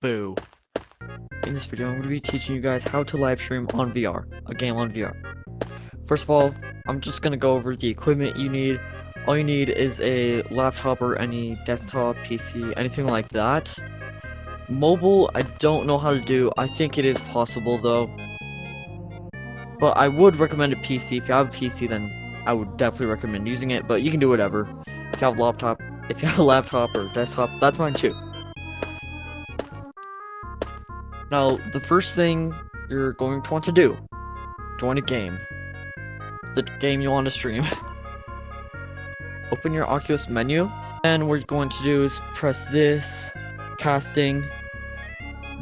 Boo. In this video, I'm going to be teaching you guys how to live stream on VR, a game on VR. First of all, I'm just going to go over the equipment you need. All you need is a laptop or any desktop, PC, anything like that. Mobile, I don't know how to do. I think it is possible though. But I would recommend a PC. If you have a PC, then I would definitely recommend using it, but you can do whatever. If you have a laptop or desktop, that's fine too. Now, the first thing you're going to want to do, join a game. The game you want to stream. Open your Oculus menu, and what you're going to do is press this, casting,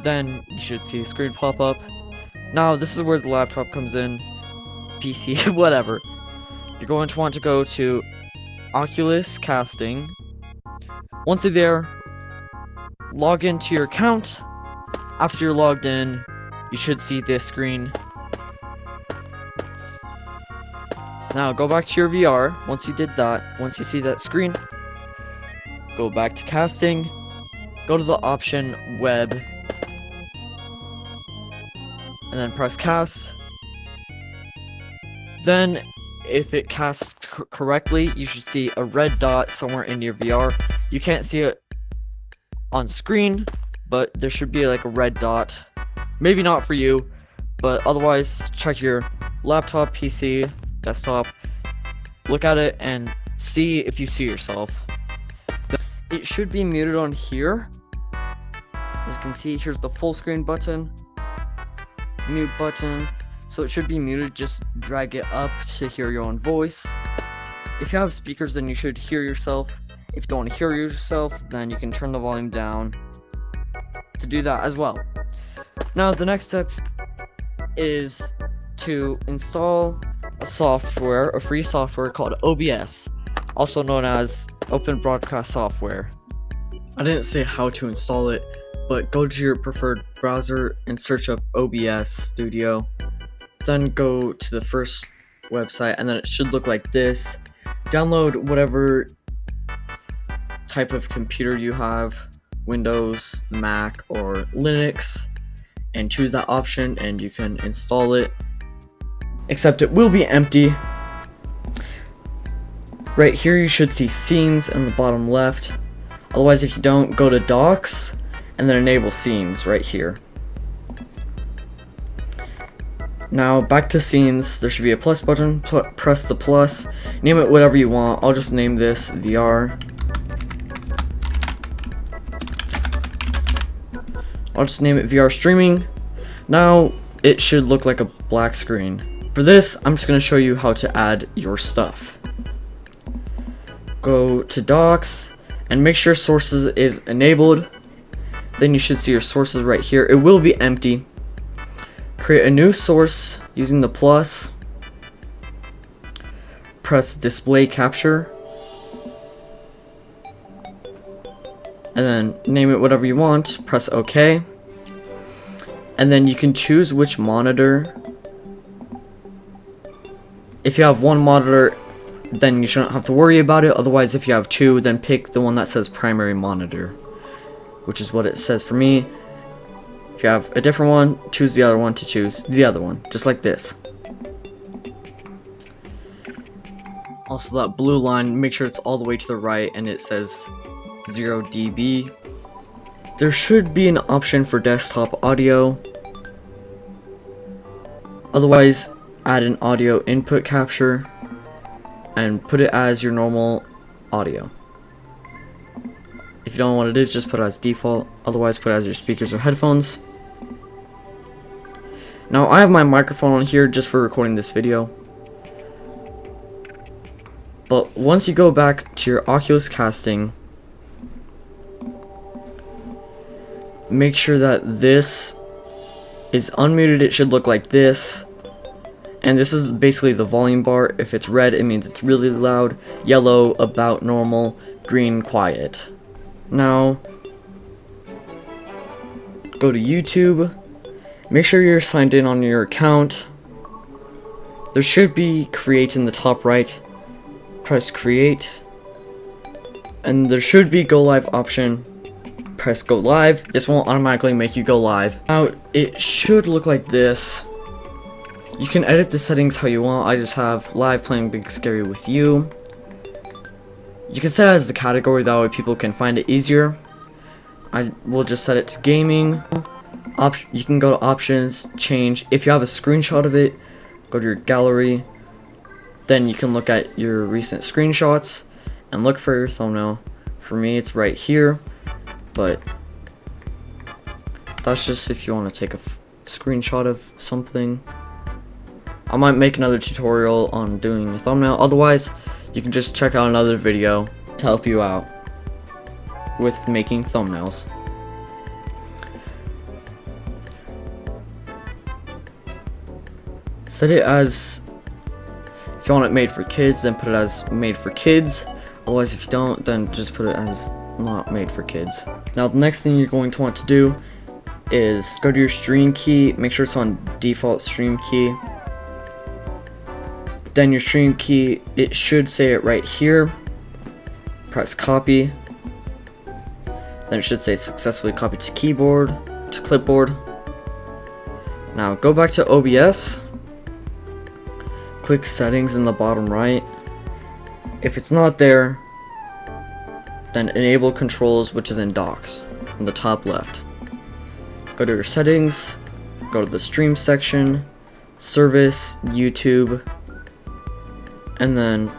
then you should see a screen pop up. Now, this is where the laptop comes in, PC, whatever. You're going to want to go to Oculus casting. Once you're there, log into your account. After you're logged in, you should see this screen. Now go back to your VR. Once you did that, once you see that screen, go back to casting, go to the option web, and then press cast. Then if it casts correctly, you should see a red dot somewhere in your VR. You can't see it on screen, but there should be like a red dot. Maybe not for you, but otherwise check your laptop, PC, desktop, look at it and see if you see yourself. It should be muted on here. As you can see, here's the full screen button, mute button. So it should be muted, just drag it up to hear your own voice. If you have speakers, then you should hear yourself. If you don't want to hear yourself, then you can turn the volume down to do that as well. Now the next step is to install a free software called OBS, also known as Open Broadcast Software. I didn't say how to install it, but go to your preferred browser and search up OBS Studio. Then go to the first website, and then it should look like this. Download whatever type of computer you have, Windows, Mac, or Linux, and choose that option and you can install it. Except it will be empty. Right here you should see scenes in the bottom left. Otherwise, if you don't, go to docs and then enable scenes right here. Now back to scenes, there should be a plus button. Press the plus, name it whatever you want. I'll just name this VR. I'll just name it VR streaming. Now it should look like a black screen. For this, I'm just going to show you how to add your stuff. Go to docs and make sure sources is enabled. Then you should see your sources right here. It will be empty. Create a new source using the plus. Press display capture. And then name it whatever you want. Press OK. And then you can choose which monitor. If you have one monitor, then you shouldn't have to worry about it. Otherwise, if you have two, then pick the one that says primary monitor, which is what it says for me. If you have a different one, choose the other one to choose the other one, just like this. Also, that blue line, make sure it's all the way to the right and it says 0 dB. There should be an option for desktop audio. Otherwise, add an audio input capture and put it as your normal audio. If you don't know what it is, just put it as default. Otherwise, put it as your speakers or headphones. Now, I have my microphone on here just for recording this video. But once you go back to your Oculus casting, make sure that this is unmuted. It should look like this. And this is basically the volume bar. If it's red, it means it's really loud. Yellow, about normal. Green, quiet. Now, go to YouTube. Make sure you're signed in on your account. There should be create in the top right. Press create. And there should be go live option. press go live. This won't automatically make you go live. Now it should look like this. You can edit the settings how you want. I just have live playing Big Scary with you. You can set it as the category, that way people can find it easier. I will just set it to gaming. You can go to options, change. If you have a screenshot of it, go to your gallery. Then you can look at your recent screenshots and look for your thumbnail. For me, it's right here, but that's just if you want to take a screenshot of something. I might make another tutorial on doing a thumbnail. Otherwise, you can just check out another video to help you out with making thumbnails. Set it as, if you want it made for kids, then put it as made for kids. Otherwise, if you don't, then just put it as not made for kids. Now, the next thing you're going to want to do is go to your stream key. Make sure it's on default stream key. Then your stream key, it should say it right here. Press copy. Then it should say successfully copied to keyboard, to clipboard. Now go back to OBS. Click settings in the bottom right. If it's not there, then enable controls, which is in docs in the top left. Go to your settings, go to the stream section, service, YouTube, and then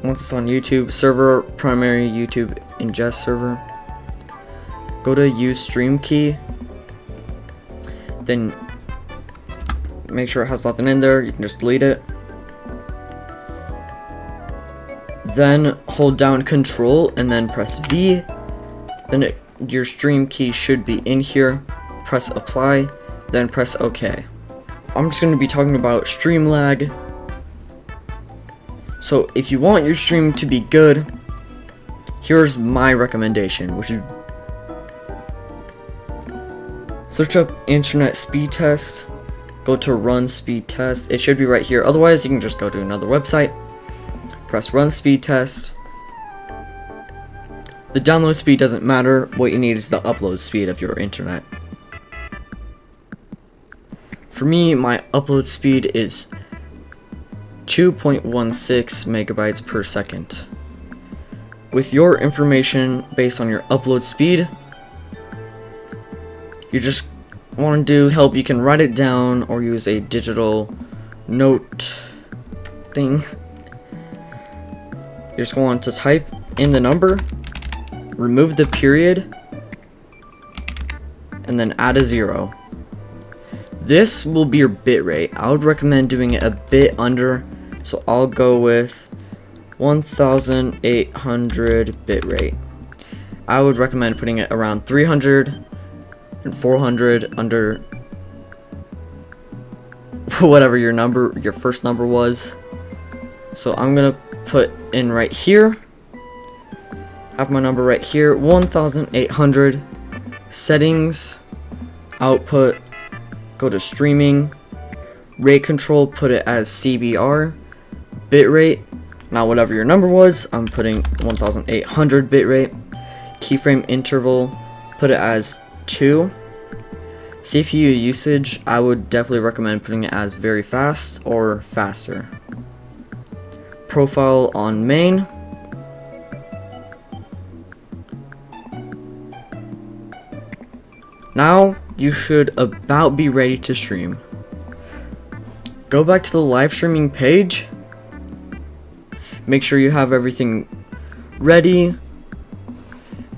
once it's on YouTube, server, primary YouTube ingest server, go to use stream key, then make sure it has nothing in there. You can just delete it. Then hold down control and then press V. Then your stream key should be in here. Press apply, then press OK. I'm just going to be talking about stream lag. So if you want your stream to be good, here's my recommendation, which is search up internet speed test, go to run speed test. It should be right here. Otherwise, you can just go to another website, press run speed test. The download speed doesn't matter. What you need is the upload speed of your internet. For me, my upload speed is 2.16 megabytes per second. With your information based on your upload speed, you just want to help, you can write it down or use a digital note thing. You just want to type in the number, remove the period, and then add a 0. This will be your bitrate. I would recommend doing it a bit under, so I'll go with 1800 bitrate. I would recommend putting it around 300 and 400 under whatever your first number was. So I'm gonna put in right here, have my number right here, 1800. Settings, output, go to streaming, rate control, put it as CBR, bitrate, now whatever your number was, I'm putting 1800 bitrate, keyframe interval, put it as 2, CPU usage, I would definitely recommend putting it as very fast or faster, profile on main, now you should about be ready to stream. Go back to the live streaming page. Make sure you have everything ready.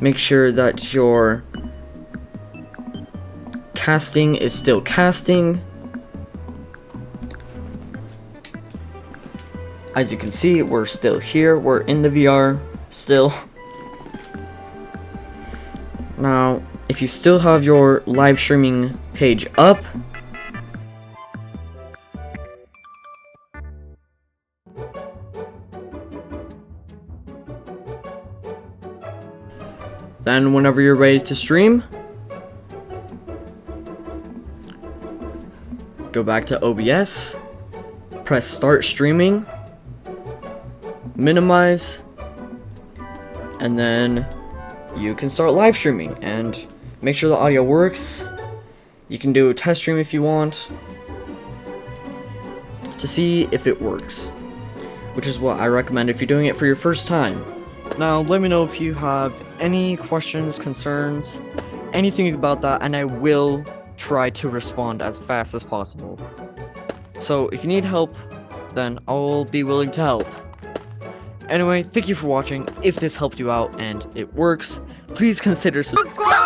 Make sure that your casting is still casting. As you can see, we're still here. We're in the VR still. Now, if you still have your live streaming page up, then whenever you're ready to stream, go back to OBS, press start streaming, minimize, and then you can start live streaming and make sure the audio works. You can do a test stream if you want to see if it works, which is what I recommend if you're doing it for your first time. Now, let me know if you have any questions, concerns, anything about that, and I will try to respond as fast as possible. So, if you need help, then I'll be willing to help. Anyway, thank you for watching. If this helped you out and it works, please consider subscribe!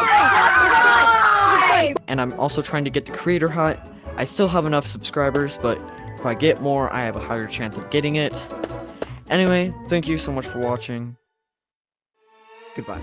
And I'm also trying to get the creator hat. I still have enough subscribers, but if I get more, I have a higher chance of getting it. Anyway, thank you so much for watching. Goodbye.